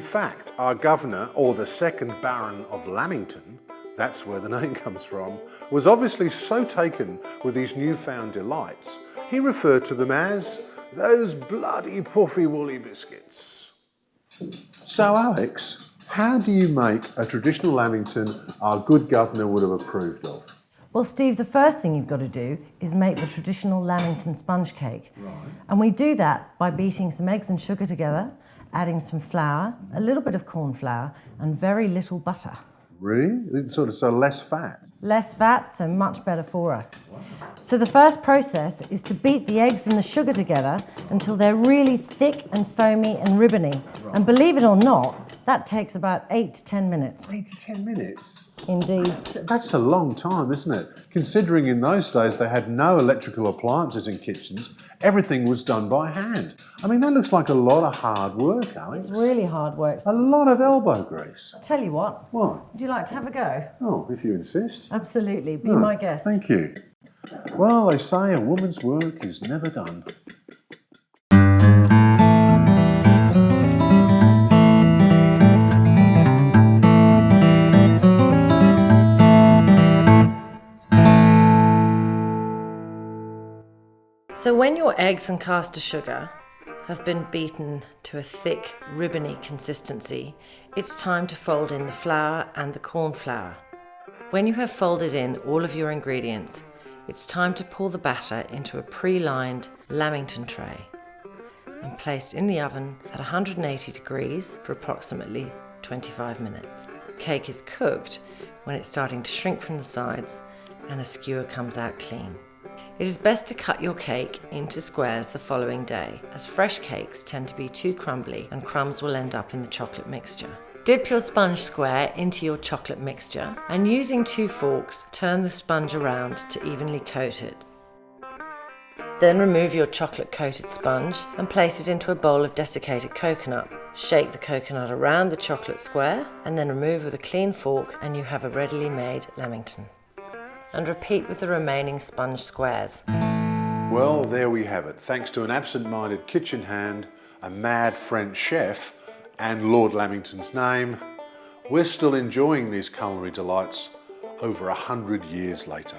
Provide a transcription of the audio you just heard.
fact, our governor, or the second Baron of Lamington, that's where the name comes from, was obviously so taken with these newfound delights, he referred to them as those bloody puffy woolly biscuits. So Alex, how do you make a traditional Lamington our good governor would have approved of? Well, Steve, the first thing you've got to do is make the traditional Lamington sponge cake. Right. And we do that by beating some eggs and sugar together, adding some flour, a little bit of corn flour, and very little butter. Really? So less fat? Less fat, so much better for us. Wow. So the first process is to beat the eggs and the sugar together until they're really thick and foamy and ribbony. Right. And believe it or not, that takes about 8 to 10 minutes. 8 to 10 minutes? Indeed. That's a long time, isn't it? Considering in those days they had no electrical appliances in kitchens, everything was done by hand. I mean, that looks like a lot of hard work, Alex. It's really hard work. A lot of elbow grease. I'll tell you what. What? Would you like to have a go? Oh, if you insist. Absolutely. Be my guest. Thank you. Well, they say a woman's work is never done. So when your eggs and caster sugar have been beaten to a thick, ribbony consistency, it's time to fold in the flour and the corn flour. When you have folded in all of your ingredients, it's time to pour the batter into a pre-lined Lamington tray and placed in the oven at 180 degrees for approximately 25 minutes. Cake is cooked when it's starting to shrink from the sides and a skewer comes out clean. It is best to cut your cake into squares the following day, as fresh cakes tend to be too crumbly and crumbs will end up in the chocolate mixture. Dip your sponge square into your chocolate mixture and using 2 forks, turn the sponge around to evenly coat it. Then remove your chocolate coated sponge and place it into a bowl of desiccated coconut. Shake the coconut around the chocolate square and then remove with a clean fork and you have a readily made Lamington. And repeat with the remaining sponge squares. Well, there we have it. Thanks to an absent-minded kitchen hand, a mad French chef, and Lord Lamington's name, we're still enjoying these culinary delights over 100 years later.